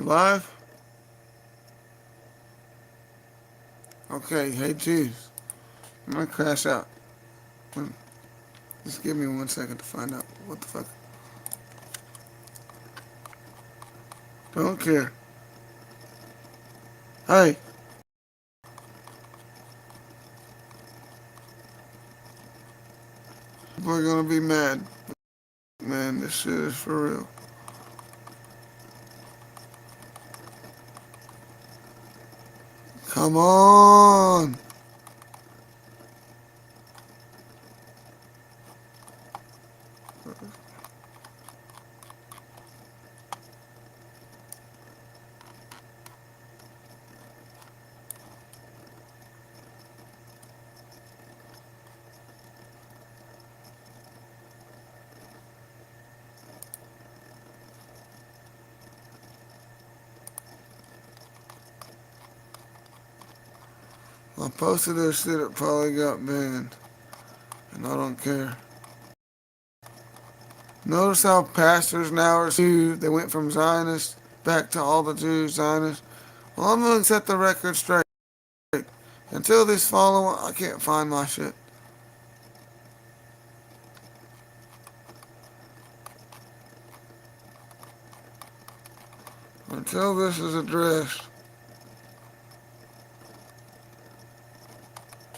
live? Okay, hey geez. I'm gonna crash out. Just give me 1 second to find out what the fuck. Don't care. Hey, people are gonna be mad. Man, this shit is for real. Come on! I posted this shit, it probably got banned. And I don't care. Notice how pastors now are Jews. They went from Zionists back to all the Jews, Zionists. Well, I'm going to set the record straight. Until this follow, I can't find my shit. Until this is addressed.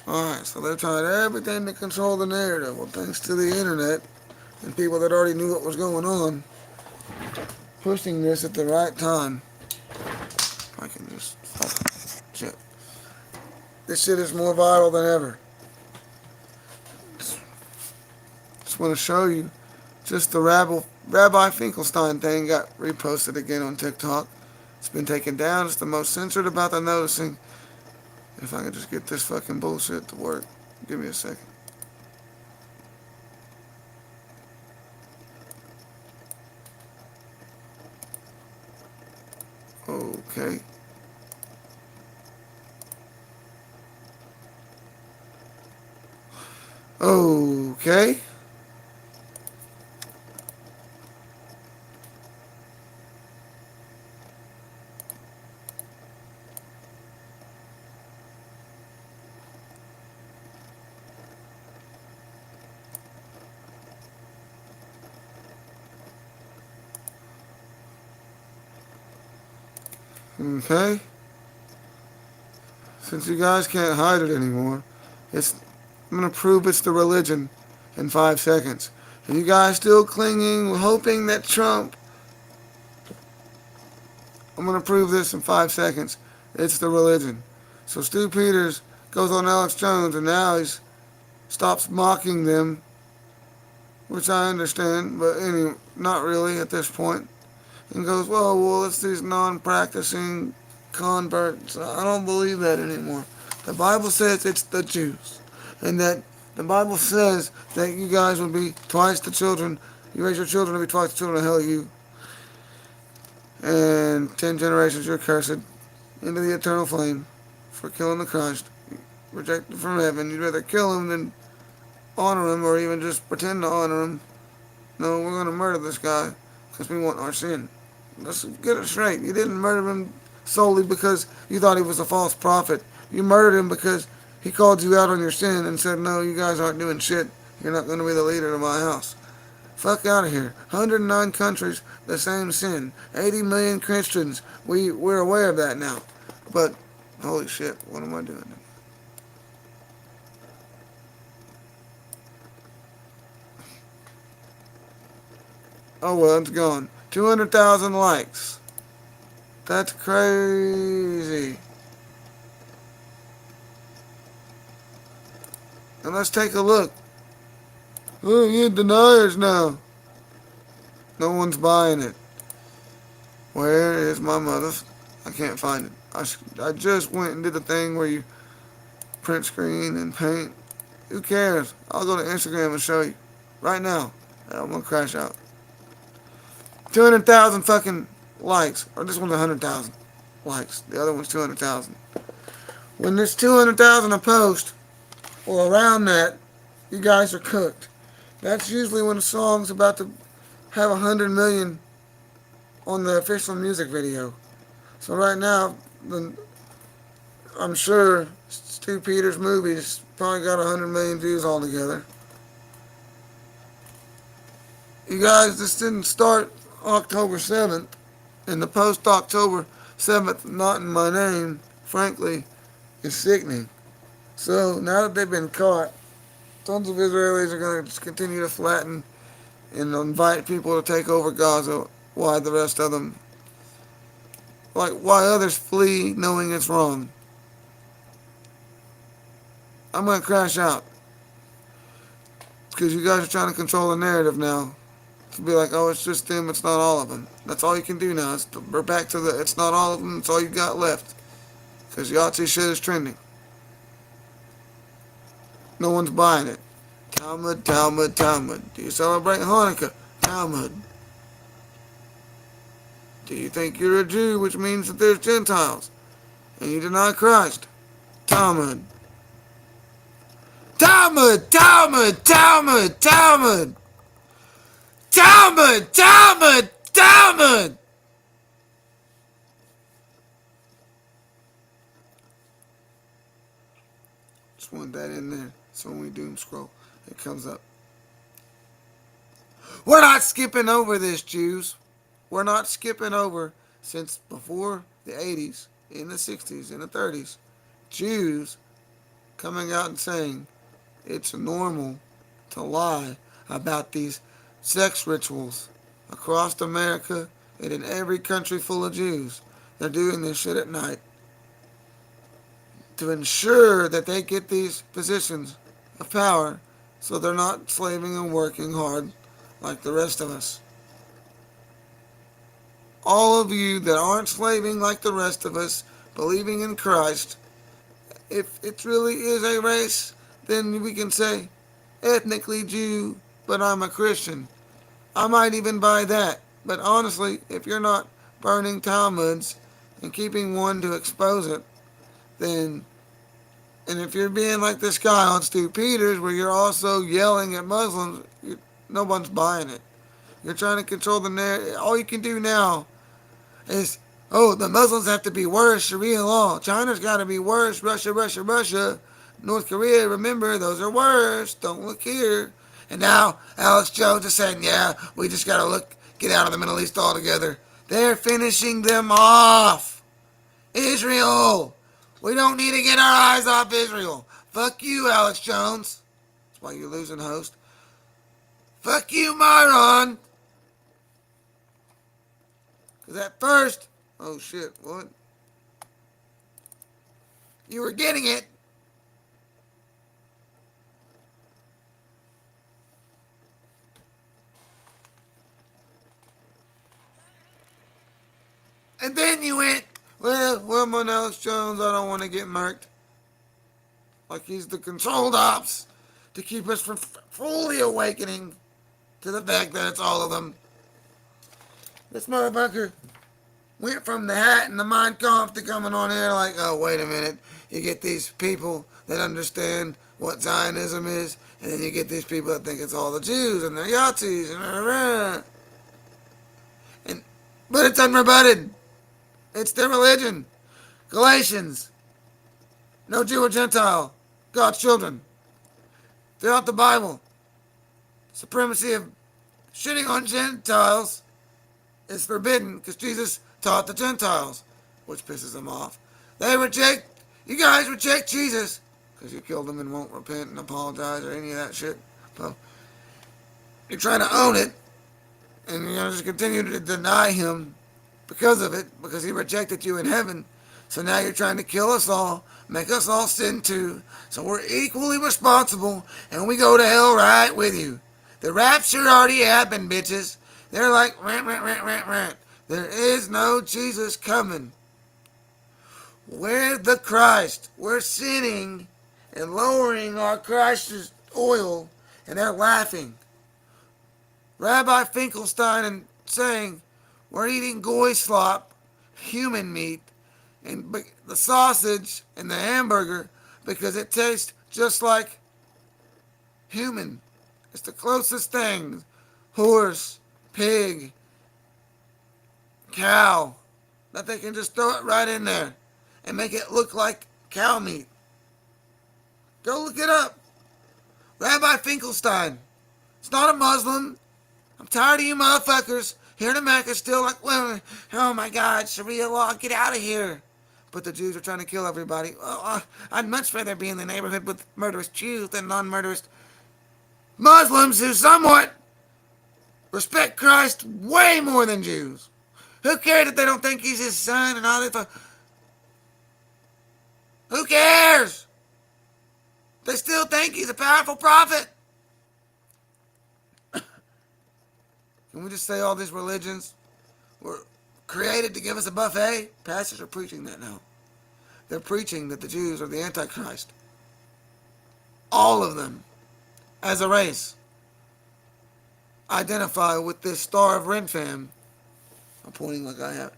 Alright, so they've tried everything to control the narrative. Well, thanks to the internet and people that already knew what was going on, pushing this at the right time. I can just... shit. This shit is more viral than ever. Just want to show you. Just the Rabbi Finkelstein thing got reposted again on TikTok. It's been taken down. It's the most censored about the noticing. If I can just get this fucking bullshit to work. Give me a second. Okay. Okay. Okay. Since you guys can't hide it anymore, I'm gonna prove it's the religion in 5 seconds. And you guys still clinging, hoping that Trump... I'm gonna prove this in 5 seconds. It's the religion. So Stu Peters goes on Alex Jones, and now he stops mocking them, which I understand, but anyway, not really at this point. And goes, well, it's these non-practicing converts. I don't believe that anymore. The Bible says it's the Jews. And that the Bible says that you guys will be twice the children. You raise your children to be twice the children of hell you. And 10 generations you're cursed into the eternal flame for killing the Christ. Rejected from heaven. You'd rather kill him than honor him or even just pretend to honor him. No, we're going to murder this guy because we want our sin. Let's get it straight. You didn't murder him solely because you thought he was a false prophet. You murdered him because he called you out on your sin and said, no, you guys aren't doing shit. You're not going to be the leader of my house. Fuck out of here. 109 countries, the same sin. 80 million Christians. We're aware of that now. But, holy shit, what am I doing? Oh well, it's gone. 200,000 likes. That's crazy. And let's take a look. Oh, you deniers now. No one's buying it. Where is my mother? I can't find it. I just went and did the thing where you print screen and paint. Who cares? I'll go to Instagram and show you. Right now. I'm going to crash out. 200,000 fucking likes. Or this one's 100,000 likes. The other one's 200,000. When there's 200,000 a post, or around that, you guys are cooked. That's usually when a song's about to have 100 million on the official music video. So right now, I'm sure Stu Peters' movies probably got 100 million views altogether. You guys, this didn't start October 7th, and the post-October 7th not in my name, frankly, is sickening. So now that they've been caught, tons of Israelis are going to continue to flatten and invite people to take over Gaza while the rest of them, like why others flee knowing it's wrong. I'm going to crash out because you guys are trying to control the narrative now. To be like, oh, it's just them, it's not all of them. That's all you can do now. We're back to the, it's not all of them, it's all you got left. Because Yahtzee shit is trending. No one's buying it. Talmud, Talmud, Talmud. Do you celebrate Hanukkah? Talmud. Do you think you're a Jew, which means that there's Gentiles, and you deny Christ? Talmud. Talmud, Talmud, Talmud, Talmud. Talmud, Talmud, Talmud. Just want that in there, so when we doom scroll, it comes up. We're not skipping over this, Jews. We're not skipping over since before the 80s, in the 60s, in the 30s. Jews coming out and saying it's normal to lie about these sex rituals across America and in every country full of Jews. They're doing this shit at night to ensure that they get these positions of power so they're not slaving and working hard like the rest of us. All of you that aren't slaving like the rest of us, believing in Christ, if it really is a race, then we can say, ethnically Jew, but I'm a Christian. I might even buy that. But honestly, if you're not burning Talmuds and keeping one to expose it, then, and if you're being like this guy on Stu Peters, where you're also yelling at Muslims, no one's buying it. You're trying to control the narrative. All you can do now is, oh, the Muslims have to be worse, Sharia law. China's got to be worse, Russia, Russia, Russia. North Korea, remember, those are worse. Don't look here. And now Alex Jones is saying, yeah, we just got to get out of the Middle East altogether. They're finishing them off. Israel. We don't need to get our eyes off Israel. Fuck you, Alex Jones. That's why you're losing, host. Fuck you, Myron. Because at first, oh shit, what? You were getting it. And then you went, well, my Alex Jones, I don't want to get murked. Like he's the controlled ops to keep us from fully awakening to the fact that it's all of them. This motherfucker went from the hat and the Mein Kampf to coming on here like, oh, wait a minute. You get these people that understand what Zionism is, and then you get these people that think it's all the Jews and they're Yahtzees and but it's unrebutted. It's their religion. Galatians. No Jew or Gentile. God's children. Throughout the Bible. Supremacy of shitting on Gentiles is forbidden because Jesus taught the Gentiles, which pisses them off. You guys reject Jesus because you killed them and won't repent and apologize or any of that shit. Well, you're trying to own it, and you're going to just continue to deny him because of it, because he rejected you in heaven. So now you're trying to kill us all, make us all sin too, so we're equally responsible, and we go to hell right with you. The rapture already happened, bitches. They're like, rant, rant, rant, rant, rant. There is no Jesus coming. We're the Christ. We're sinning and lowering our Christ's oil, and they're laughing. Rabbi Finkelstein and saying, we're eating goy slop, human meat, and the sausage and the hamburger because it tastes just like human. It's the closest thing. Horse, pig, cow. that they can just throw it right in there and make it look like cow meat. Go look it up. Rabbi Finkelstein. It's not a Muslim. I'm tired of you motherfuckers here in America still like, well, oh my God, Sharia law, get out of here. But the Jews are trying to kill everybody. Well, I'd much rather be in the neighborhood with murderous Jews than non-murderous Muslims who somewhat respect Christ way more than Jews. Who cares if they don't think he's his son and all that? Who cares? They still think he's a powerful prophet. Can we just say all these religions were created to give us a buffet? Pastors are preaching that now. They're preaching that the Jews are the Antichrist. All of them, as a race, identify with this Star of Renfam. I'm pointing like I have.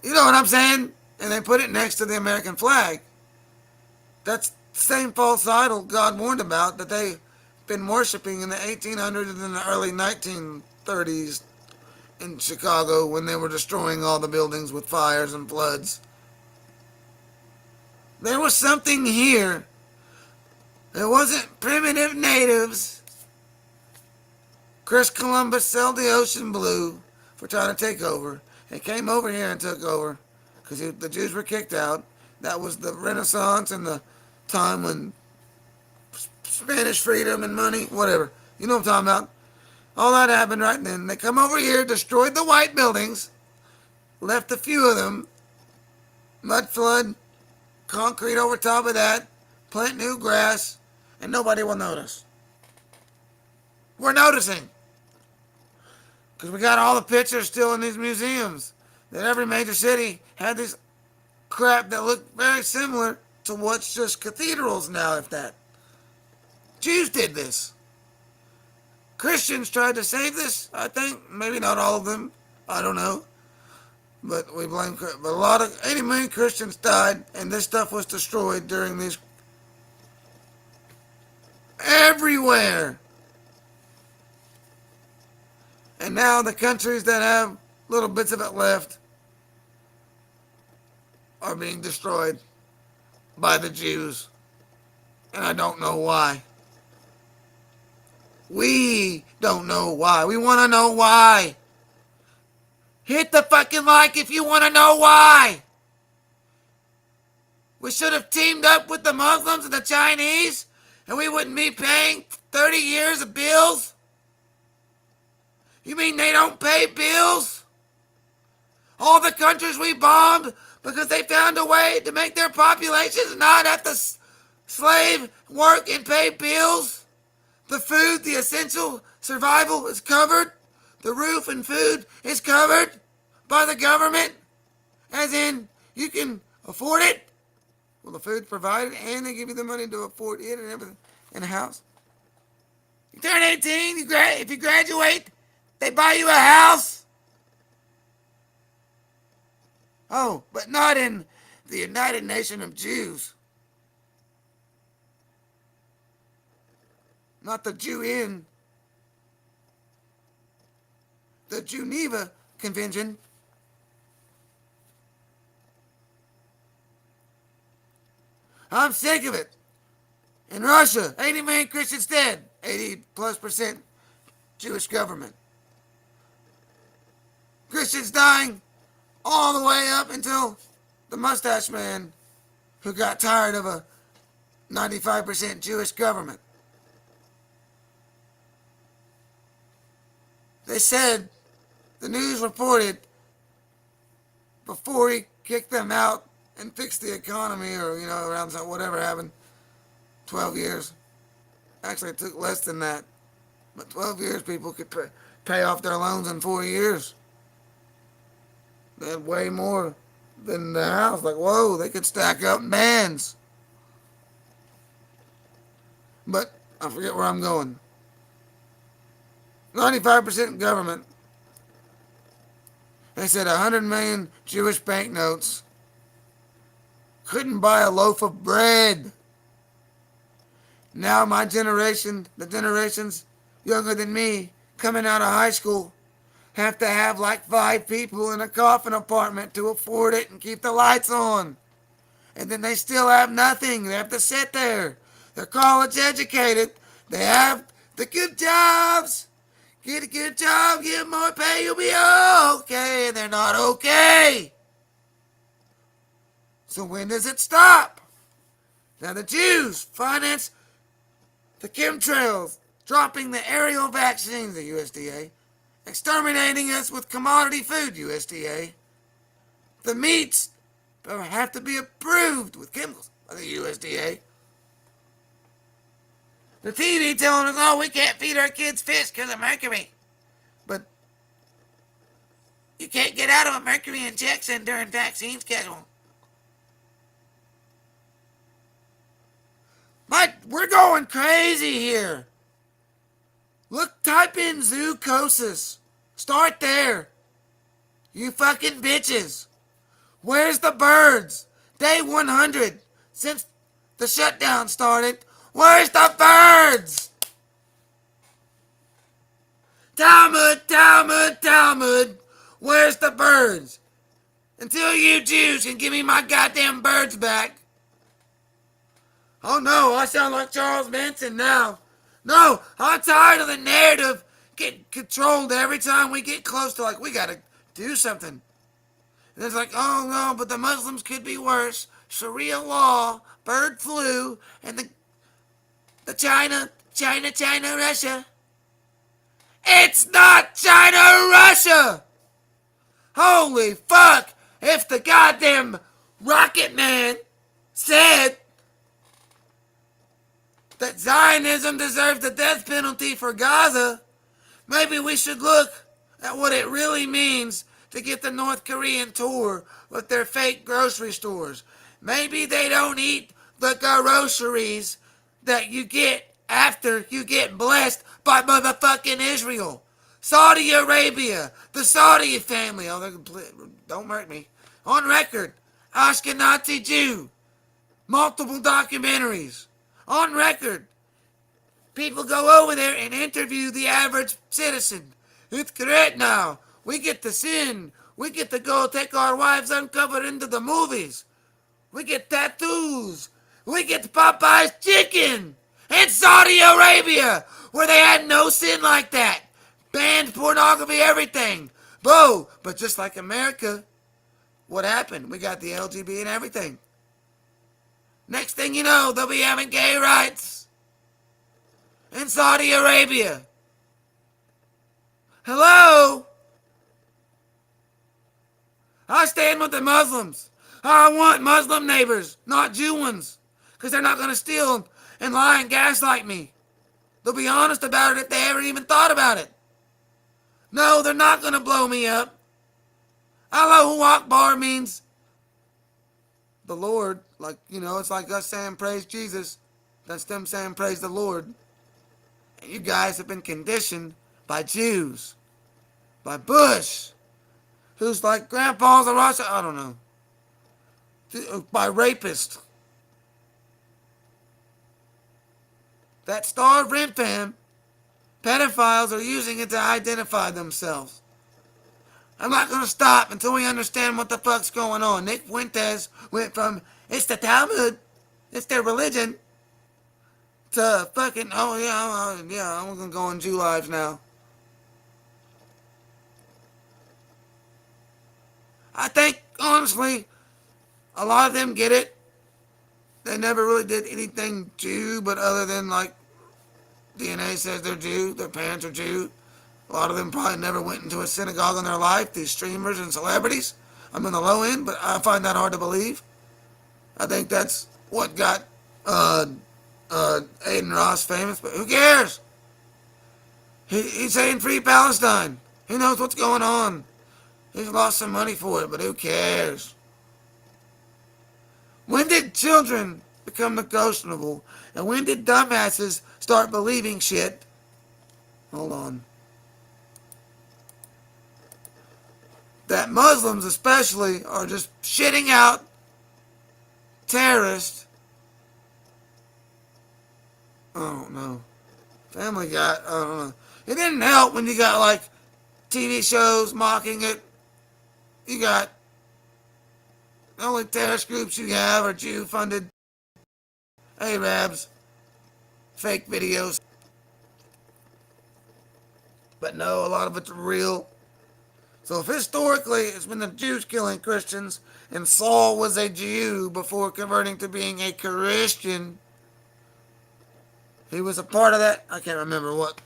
You know what I'm saying? And they put it next to the American flag. That's the same false idol God warned about that they've been worshiping in the 1800s and in the early 1930s in Chicago when they were destroying all the buildings with fires and floods. There was something here. It wasn't primitive natives. Chris Columbus sailed the ocean blue for trying to take over. He came over here and took over because the Jews were kicked out. That was the Renaissance and the time when Spanish freedom and money, whatever. You know what I'm talking about. All that happened right then. They come over here, destroyed the white buildings, left a few of them, mud flood, concrete over top of that, plant new grass, and nobody will notice. We're noticing. Because we got all the pictures still in these museums. That every major city had this crap that looked very similar to what's just cathedrals now, if that. Jews did this. Christians tried to save this, I think. Maybe not all of them. I don't know. But we blame, but a lot of 80 million Christians died, and this stuff was destroyed during these everywhere. And now the countries that have little bits of it left are being destroyed by the Jews. And I don't know why. We don't know why. We want to know why. Hit the fucking like if you want to know why. We should have teamed up with the Muslims and the Chinese, and we wouldn't be paying 30 years of bills. You mean they don't pay bills? All the countries we bombed because they found a way to make their populations not have to slave, work, and pay bills? The food, the essential survival is covered. The roof and food is covered by the government. As in, you can afford it. Well, the food's provided and they give you the money to afford it and everything in a house. You turn 18, if you graduate, they buy you a house. Oh, but not in the United Nation of Jews. Not the Jew-in. The Geneva Convention. I'm sick of it. In Russia, 80 million Christians dead. 80+% Jewish government. Christians dying all the way up until the mustache man who got tired of a 95% Jewish government. They said, the news reported, before he kicked them out and fixed the economy, or, around whatever happened, 12 years. Actually, it took less than that. But 12 years, people could pay off their loans in 4 years. They had way more than the house. Like, whoa, they could stack up bands. But I forget where I'm going. 95% government. They said 100 million Jewish banknotes couldn't buy a loaf of bread. Now my generation, the generations younger than me, coming out of high school, have to have like 5 people in a coffin apartment to afford it and keep the lights on. And then they still have nothing. They have to sit there. They're college educated. They have the good jobs. Get a good job, get more pay, you'll be okay. And they're not okay. So when does it stop? Now the Jews finance the chemtrails, dropping the aerial vaccines, the USDA, exterminating us with commodity food, USDA. The meats have to be approved with chemicals by the USDA. The TV telling us, oh, we can't feed our kids fish because of mercury. But you can't get out of a mercury injection during vaccine schedule. But we're going crazy here. Look, type in zoocosis. Start there. You fucking bitches. Where's the birds? Day 100 since the shutdown started. Where's the birds? Talmud, Talmud, Talmud. Where's the birds? Until you Jews can give me my goddamn birds back. Oh no, I sound like Charles Manson now. No, I'm tired of the narrative getting controlled every time we get close to like, we gotta do something. And it's like, oh no, but the Muslims could be worse. Sharia law, bird flu, and the China, Russia. It's not China, Russia! Holy fuck! If the goddamn Rocket Man said that Zionism deserves the death penalty for Gaza, maybe we should look at what it really means to get the North Korean tour with their fake grocery stores. Maybe they don't eat the groceries that you get after you get blessed by motherfucking Israel. Saudi Arabia, the Saudi family, don't hurt me. On record, Ashkenazi Jew, multiple documentaries. On record, people go over there and interview the average citizen. It's great now. We get to sin. We get to go take our wives uncovered into the movies. We get tattoos. We get Popeye's chicken. In Saudi Arabia, where they had no sin like that. Banned pornography, everything. Boo! But just like America, what happened? We got the LGBT and everything. Next thing you know, they'll be having gay rights in Saudi Arabia. Hello? I stand with the Muslims. I want Muslim neighbors, not Jew ones, because they're not going to steal and lie and gaslight me. They'll be honest about it if they ever even thought about it. No, they're not going to blow me up. Allahu Akbar means the Lord. Like, you know, it's like us saying praise Jesus. That's them saying praise the Lord. And you guys have been conditioned by Jews. By Bush. Who's like grandpa's a Russia. I don't know. By rapists. That starved rent fam, pedophiles are using it to identify themselves. I'm not going to stop until we understand what the fuck's going on. Nick Fuentes went from, it's the Talmud, it's their religion, to fucking, oh yeah, I'm going to go on Jew lives now. I think, honestly, a lot of them get it. They never really did anything Jew, but other than like DNA says they're Jew, their parents are Jew. A lot of them probably never went into a synagogue in their life, these streamers and celebrities. I'm in the low end, but I find that hard to believe. I think that's what got Aiden Ross famous, but who cares? He's saying free Palestine. He knows what's going on. He's lost some money for it, but who cares? When did children become negotiable? And when did dumbasses start believing shit? Hold on. That Muslims especially are just shitting out terrorists. I don't know. Family Guy, I don't know. It didn't help when you got like TV shows mocking it. You got the only terrorist groups you have are Jew-funded Arabs, fake videos. But no, a lot of it's real. So if historically it's been the Jews killing Christians, and Saul was a Jew before converting to being a Christian, he was a part of that. I can't remember what.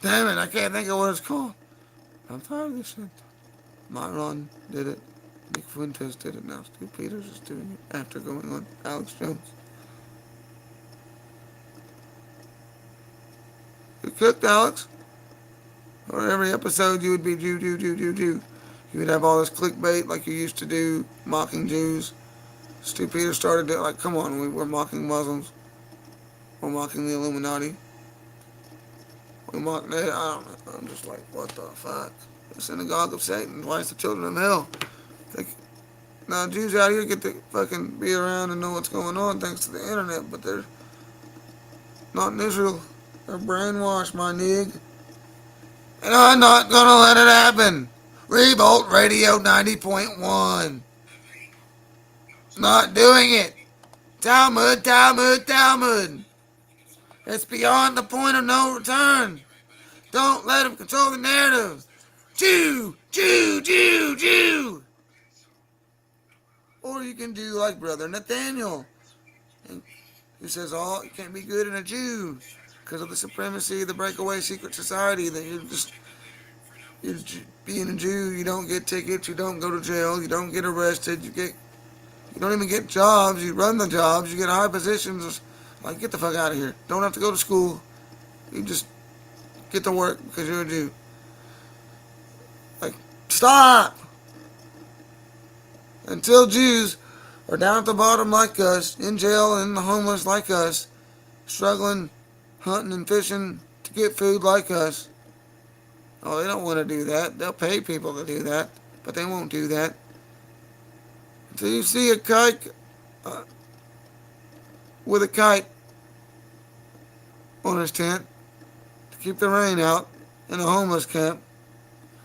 Damn it, I can't think of what it's called. I'm tired of this shit. Myron did it. Nick Fuentes did it. Now Stu Peters is doing it after going on Alex Jones. You cooked, Alex? Or every episode you would be Jew. You would have all this clickbait like you used to do, mocking Jews. Stu Peters started it like, come on, we're mocking Muslims. We're mocking the Illuminati. We mock that. I don't know. I'm just like, what the fuck? The synagogue of Satan. Why is the children of hell? Now, Jews out here get to fucking be around and know what's going on thanks to the internet, but they're not in Israel. They're brainwashed, my nig. And I'm not gonna let it happen. Revolt Radio 90.1. Not doing it. Talmud. It's beyond the point of no return. Don't let them control the narrative. Jew. Or you can do like Brother Nathaniel, who says, oh, you can't be good in a Jew because of the supremacy of the breakaway secret society, that you're being a Jew, you don't get tickets, you don't go to jail, you don't get arrested, you don't even get jobs, you run the jobs, you get high positions. Like, get the fuck out of here. Don't have to go to school. You just get to work because you're a Jew. Like, stop! Until Jews are down at the bottom like us, in jail and the homeless like us, struggling, hunting and fishing to get food like us. Oh, they don't want to do that. They'll pay people to do that, but they won't do that. Until you see a kike with a kite on his tent to keep the rain out in a homeless camp,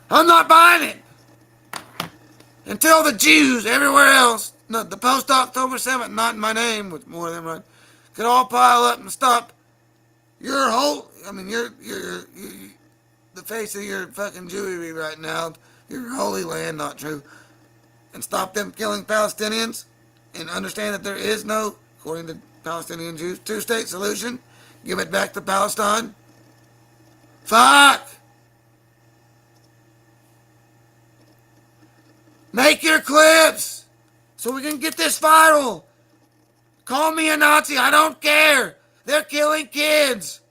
I'm not buying it! Until the Jews everywhere else, the post-October 7th, not in my name, with more of them right, could all pile up and stop your whole, you're the face of your fucking Jewery right now, your holy land, not true, and stop them killing Palestinians, and understand that there is no, according to Palestinian Jews, two-state solution. Give it back to Palestine. Fuck! Make your clips so we can get this viral. Call me a Nazi, I don't care. They're killing kids.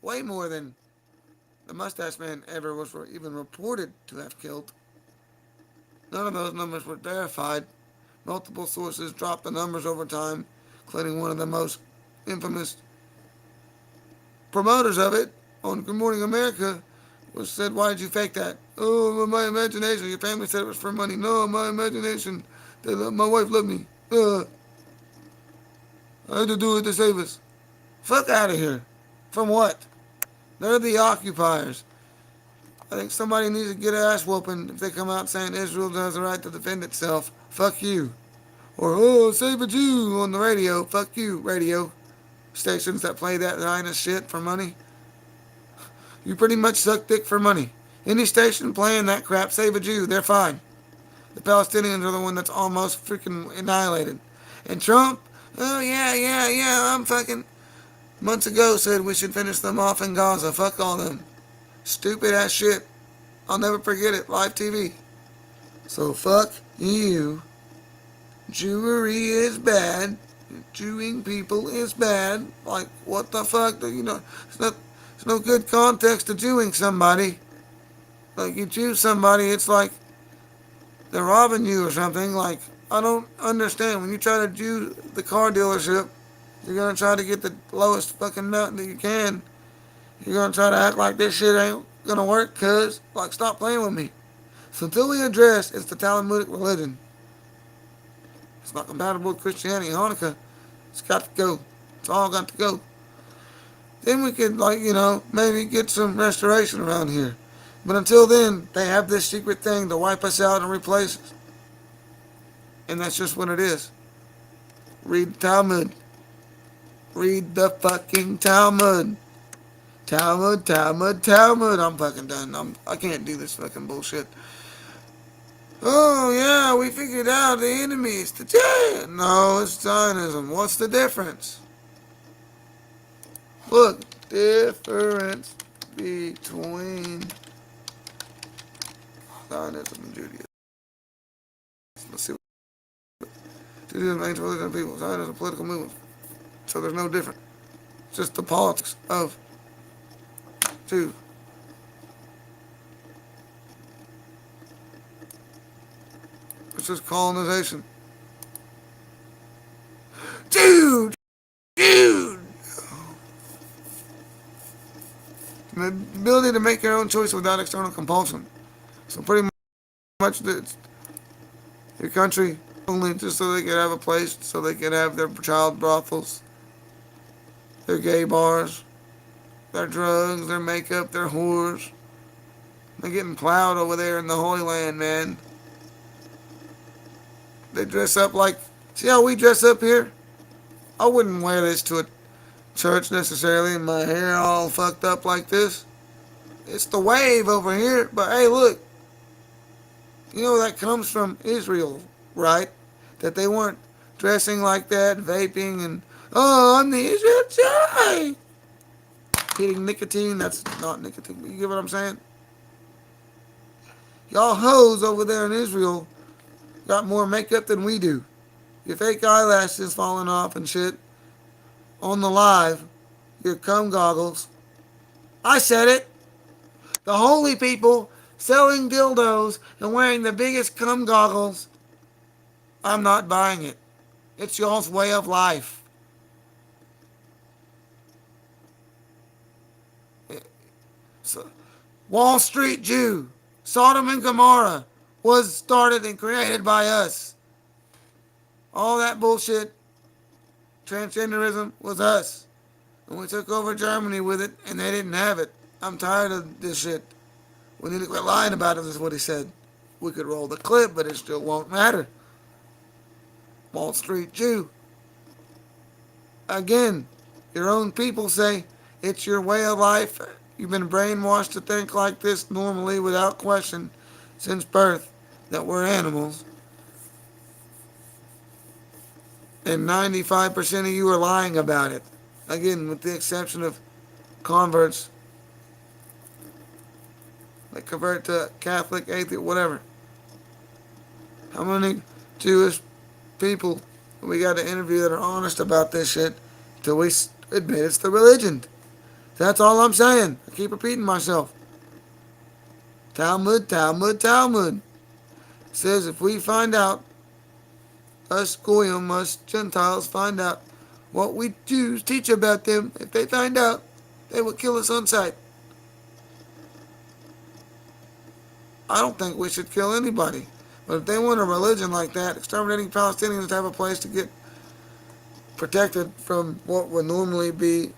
Way more than the mustache man ever was even reported to have killed. None of those numbers were verified. Multiple sources dropped the numbers over time, including one of the most infamous promoters of it on Good Morning America, was said, why did you fake that? Oh, my imagination. Your family said it was for money. No, my imagination. My wife loved me. I had to do it to save us. Fuck out of here. From what? They're the occupiers. I think somebody needs to get an ass whooping if they come out saying Israel has the right to defend itself. Fuck you. Or, oh, save a Jew on the radio. Fuck you, radio stations that play that kind of shit for money. You pretty much suck dick for money. Any station playing that crap, save a Jew, they're fine. The Palestinians are the one that's almost freaking annihilated. And Trump, oh yeah, I'm fucking, months ago said we should finish them off in Gaza. Fuck all them. Stupid ass shit. I'll never forget it. Live TV. So fuck you. Jewry is bad. Jewing people is bad. Like, what the fuck? There's no good context to Jewing somebody. Like, you Jew somebody, it's like they're robbing you or something. Like, I don't understand. When you try to Jew the car dealership, you're going to try to get the lowest fucking mountain that you can. You're going to try to act like this shit ain't going to work, cuz, like, stop playing with me. So until we address it's the Talmudic religion, it's not compatible with Christianity and Hanukkah, it's got to go. It's all got to go. Then we could, like, maybe get some restoration around here. But until then, they have this secret thing to wipe us out and replace us. And that's just what it is. Read Talmud. Read the fucking Talmud. Talmud. I'm fucking done. I can't do this fucking bullshit. Oh, yeah, we figured out the enemy. It's No, it's Zionism. What's the difference? Look, difference between Zionism and Judaism. Let's see. Judaism ain't religion of people. Zionism is a political movement. So there's no difference. It's just the politics of two. It's just colonization. Dude! The ability to make your own choice without external compulsion. So pretty much your country only just so they can have a place, so they can have their child brothels, their gay bars, their drugs, their makeup, their whores. They're getting plowed over there in the Holy Land, man. They dress up like, see how we dress up here? I wouldn't wear this to a church necessarily, and my hair all fucked up like this. It's the wave over here, but hey, look. That comes from Israel, right? That they weren't dressing like that, vaping, and, oh, I'm the Israel guy. Hitting nicotine, that's not nicotine, but you get what I'm saying? Y'all hoes over there in Israel got more makeup than we do. Your fake eyelashes falling off and shit. On the live, your cum goggles. I said it. The holy people selling dildos and wearing the biggest cum goggles. I'm not buying it. It's y'all's way of life. So, Wall Street Jew, Sodom and Gomorrah was started and created by us. All that bullshit, transgenderism, was us. And we took over Germany with it, and they didn't have it. I'm tired of this shit. We need to quit lying about it, is what he said. We could roll the clip, but it still won't matter. Wall Street Jew. Again, your own people say it's your way of life. You've been brainwashed to think like this normally without question since birth, that we're animals. And 95% of you are lying about it. Again, with the exception of converts. They convert to Catholic, atheist, whatever. How many Jewish people we got to interview that are honest about this shit till we admit it's the religion? That's all I'm saying. I keep repeating myself. Talmud. It says if we find out, us Goyim, us Gentiles, find out what we Jews teach about them, if they find out, they will kill us on sight. I don't think we should kill anybody. But if they want a religion like that, exterminating Palestinians to have a place to get protected from what would normally be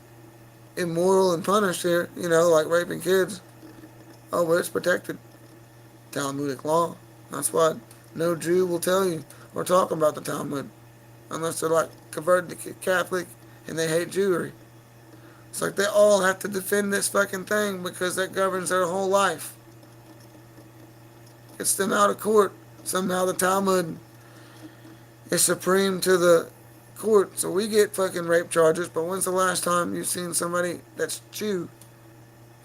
immoral and punished here, like raping kids. Oh, well, it's protected. Talmudic law. That's why no Jew will tell you or talk about the Talmud unless they're like converted to Catholic and they hate Jewry. It's like they all have to defend this fucking thing because that governs their whole life. Gets them out of court. Somehow the Talmud is supreme to the court, so we get fucking rape charges. But when's the last time you've seen somebody that's Jew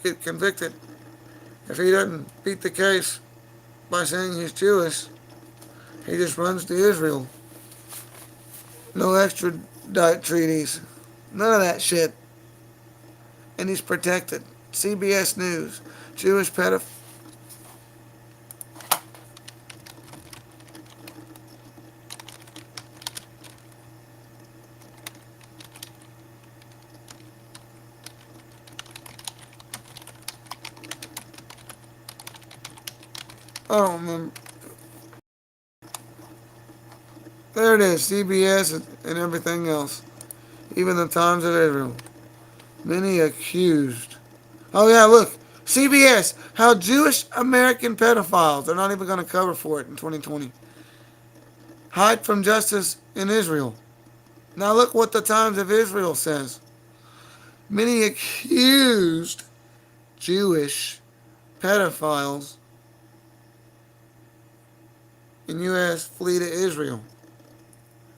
get convicted? If he doesn't beat the case by saying he's Jewish, he just runs to Israel. No extradite treaties. None of that shit. And he's protected. CBS News. Jewish pedophile. I don't remember. There it is. CBS and everything else. Even the Times of Israel. Many accused. Oh yeah, look. CBS. How Jewish American pedophiles. They're not even going to cover for it in 2020. Hide from justice in Israel. Now look what the Times of Israel says. Many accused Jewish pedophiles in U.S. flee to Israel.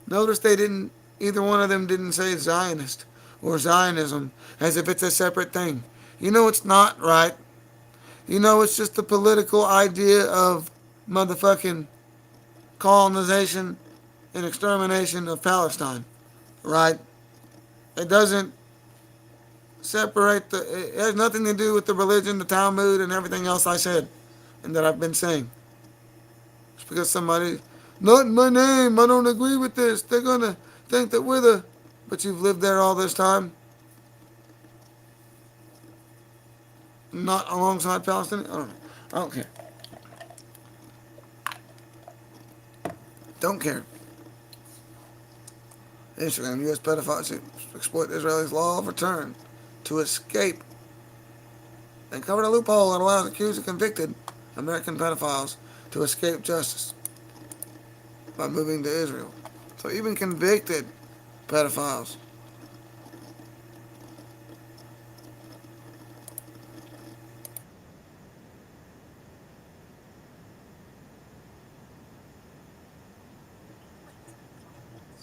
Notice they didn't, either one of them didn't say Zionist or Zionism as if it's a separate thing. You know it's not, right? You know it's just the political idea of motherfucking colonization and extermination of Palestine, right? It doesn't separate it has nothing to do with the religion, the Talmud, and everything else I said and that I've been saying. Just because somebody, not in my name, I don't agree with this, they're gonna think that we're the, but you've lived there all this time, not alongside Palestine. I don't know. I don't care. Don't care. Instagram, U.S. pedophiles exploit Israelis' law of return to escape. They covered a loophole that allows accused and convicted American pedophiles to escape justice by moving to Israel. So even convicted pedophiles.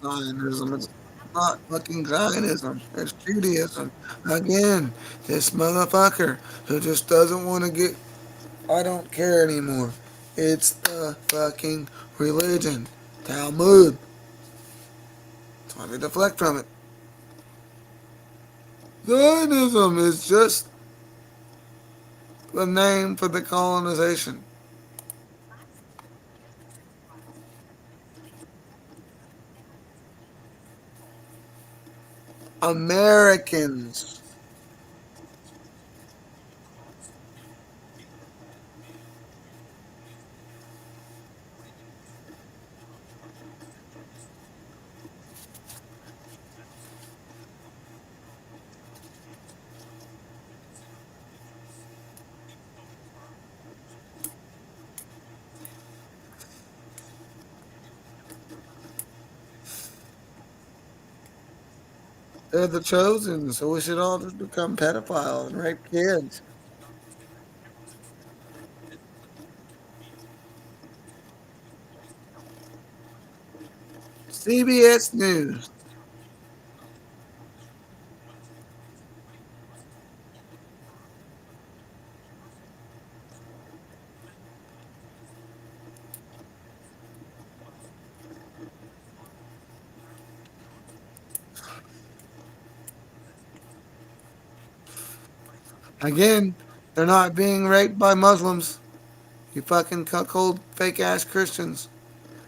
Zionism. It's not fucking Zionism. It's Judaism. Again, this motherfucker who just doesn't want to get, I don't care anymore. It's the fucking religion. Talmud. That's why they deflect from it. Zionism is just the name for the colonization. Americans. They're the chosen, so we should all just become pedophiles and rape kids. CBS News. Again, they're not being raped by Muslims. You fucking cuckold fake ass Christians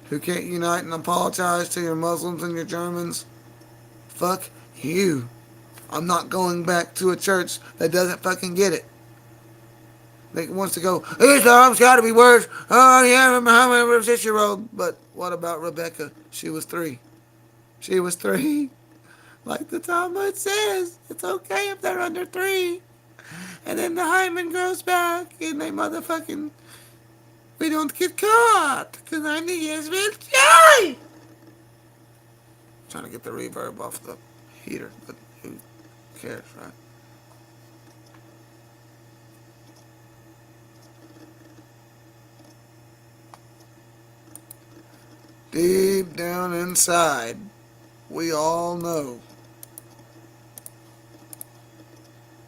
who can't unite and apologize to your Muslims and your Germans. Fuck you. I'm not going back to a church that doesn't fucking get it. That wants to go, Islam's gotta be worse. Oh yeah, Muhammad was 6-year-old. But what about Rebecca? She was 3. She was 3. Like the Talmud says, it's okay if they're under 3. And then the hymen grows back, and they motherfucking... We don't get caught, because I'm the Israel. Trying to get the reverb off the heater, but who cares, right? Deep down inside, we all know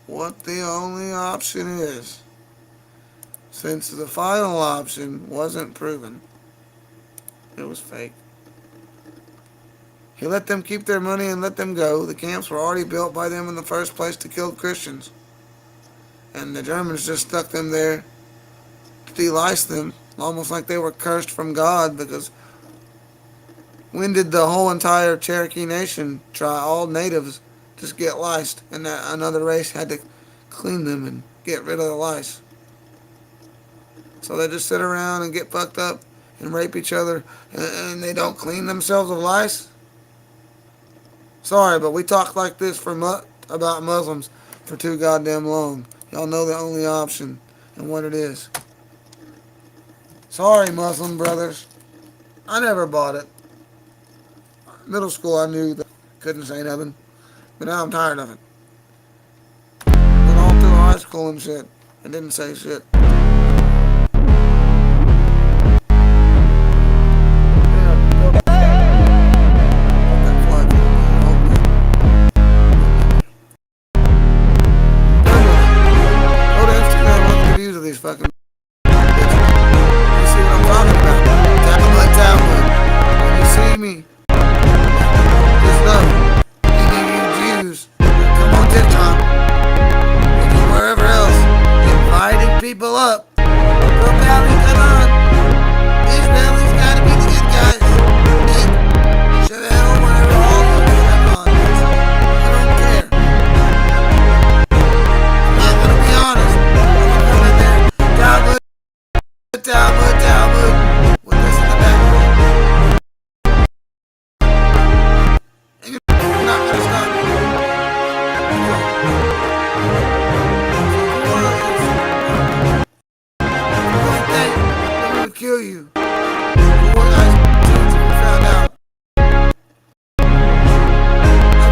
what the only option is, since the final option wasn't proven. It was fake. He let them keep their money and let them go. The camps were already built by them in the first place to kill Christians. And the Germans just stuck them there to de-lice them, almost like they were cursed from God, because when did the whole entire Cherokee Nation try, all natives, just get liced, and that another race had to clean them and get rid of the lice? So they just sit around and get fucked up and rape each other, and they don't clean themselves of lice? Sorry, but we talked like this about Muslims for too goddamn long. Y'all know the only option and what it is. Sorry, Muslim brothers. I never bought it. Middle school, I knew that I couldn't say nothing. But now I'm tired of it. Went all through high school and shit. I didn't say shit. Fucking bitches. You see what I'm talking about? Talmud. When you see me, just know, you Jews, come on TikTok, and wherever else, inviting people up. Go come on. Israelis gotta be the good guys. Chevelle, whatever, all of them on. I don't care. I'm gonna be honest. Talmud, with this in the background. And you're not gonna stop me. One thing, I'm gonna kill you. Before I found out. I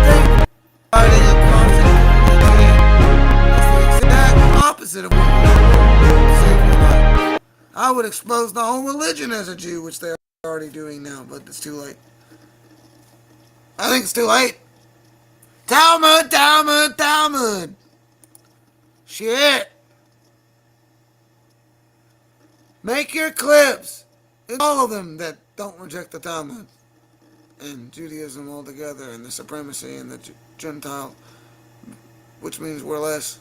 think fighting a constant is the exact opposite of what you save your life. I would expose the whole religion as a Jew, which they're already doing now, but it's too late. I think it's too late. Talmud, Talmud, Talmud. Shit. Make your clips. It's all of them that don't reject the Talmud and Judaism altogether, and the supremacy and the Gentile, which means we're less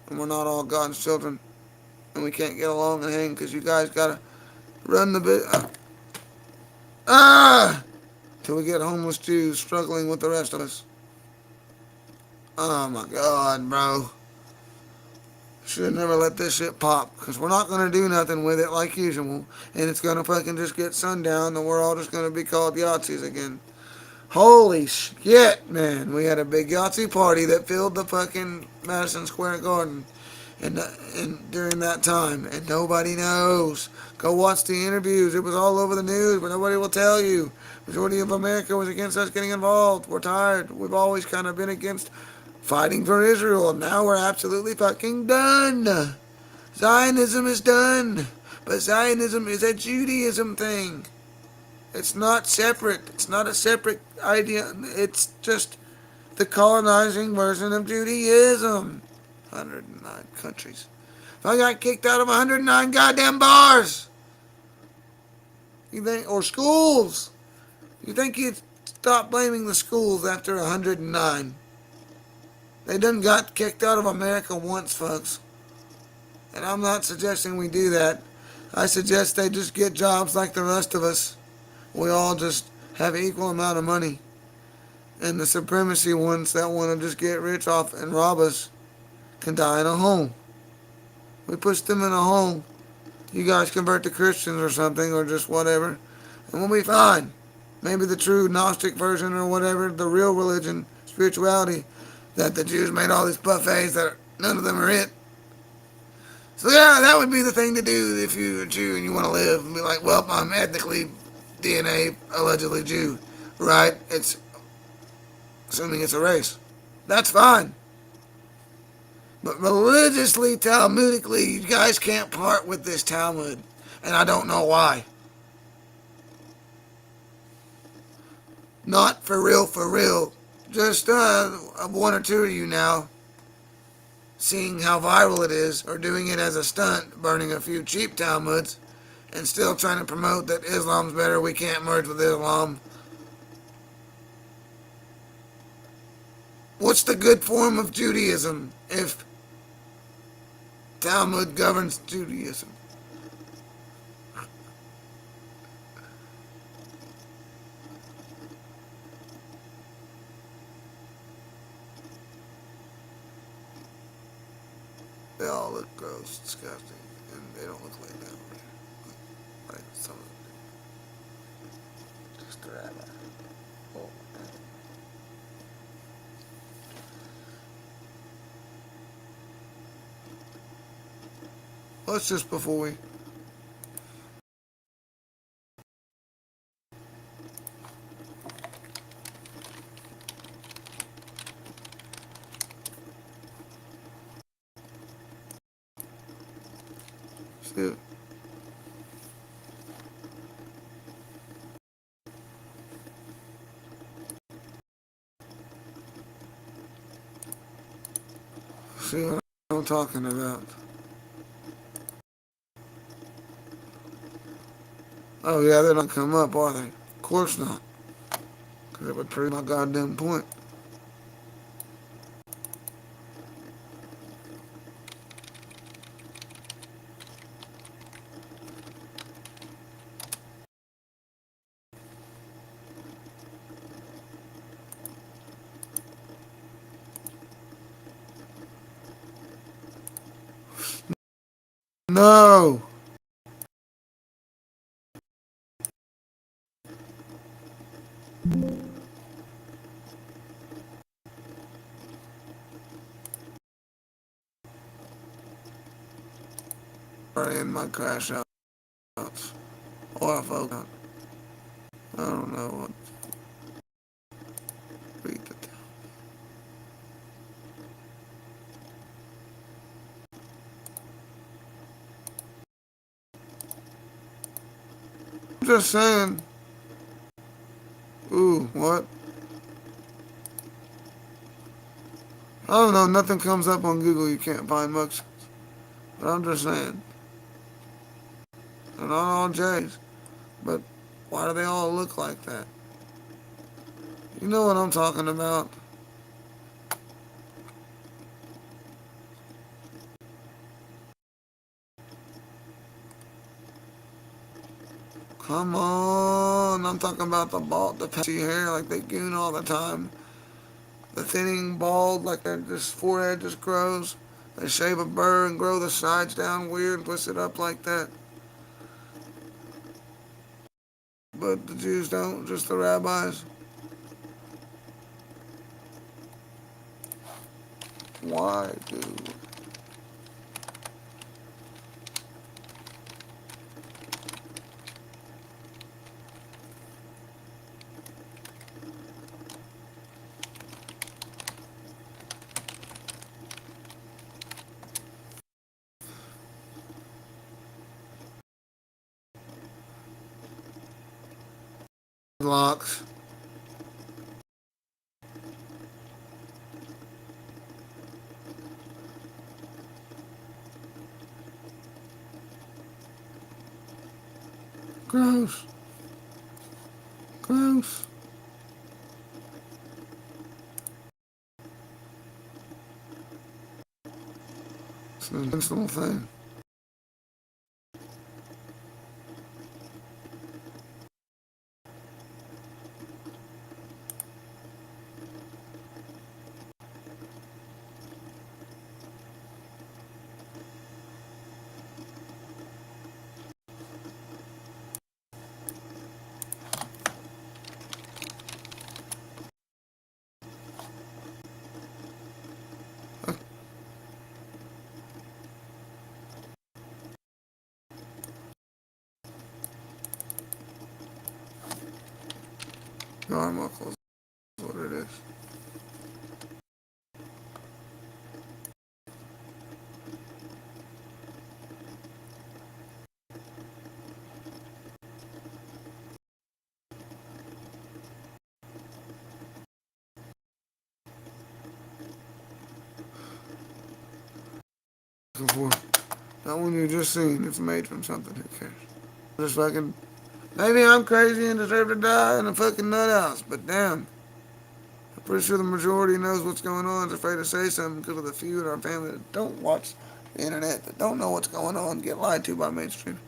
and we're not all God's children. And we can't get along and hang because you guys gotta run the bit. Till we get homeless Jews struggling with the rest of us. Oh my God, bro. Should have never let this shit pop, because we're not gonna do nothing with it like usual, and it's gonna fucking just get sundown, and we're all just gonna be called Yahtzees again. Holy shit, man. We had a big Yahtzee party that filled the fucking Madison Square Garden. And during that time, and nobody knows. Go watch the interviews. It was all over the news, but nobody will tell you. Majority of America was against us getting involved. We're tired. We've always kind of been against fighting for Israel, and now we're absolutely fucking done. Zionism is done, but Zionism is a Judaism thing. It's not separate. It's not a separate idea. It's just the colonizing version of Judaism. 109 countries. If I got kicked out of 109 goddamn bars, you think, or schools, you think you'd stop blaming the schools after 109? They done got kicked out of America once, folks. And I'm not suggesting we do that. I suggest they just get jobs like the rest of us. We all just have equal amount of money. And the supremacy ones that want to just get rich off and rob us can die in a hole. We push them in a hole. You guys convert to Christians or something, or just whatever, and we'll be fine. Maybe the true Gnostic version or whatever, the real religion, spirituality, that the Jews made all these buffets that none of them are it. So yeah, that would be the thing to do if you're a Jew and you want to live and be like, well, I'm ethnically DNA allegedly Jew, right? It's assuming it's a race. That's fine. But religiously, Talmudically, you guys can't part with this Talmud. And I don't know why. Not for real, for real. Just one or two of you now, seeing how viral it is, or doing it as a stunt, burning a few cheap Talmuds, and still trying to promote that Islam's better, we can't merge with Islam. What's the good form of Judaism if Talmud governs Judaism? They all look gross, disgusting, and they don't look like that. Like some of them do. Just a rabbi. Oh, man. Let's just before we see. See what I'm talking about. Oh yeah, they don't come up, are they? Of course not. Because it would prove my goddamn point. No! Or in my crash outs. Or if I don't know what. Read the I'm just saying. Ooh, what? I don't know, nothing comes up on Google, you can't find much. But I'm just saying. They're not all J's. But why do they all look like that? You know what I'm talking about. Come on. I'm talking about the bald, the patchy hair like they goon all the time. The thinning bald like their just forehead just grows. They shave a burr and grow the sides down weird, twist it up like that. But the Jews don't, just the rabbis. Why do locks? Gross. Gross. It's an intentional thing. Carmichael is what it is. For. Not when you're just seeing it's made from something, who cares? Just fucking, maybe I'm crazy and deserve to die in a fucking nut house, but damn. I'm pretty sure the majority knows what's going on, is afraid to say something because of the few in our family that don't watch the internet, that don't know what's going on, get lied to by mainstream.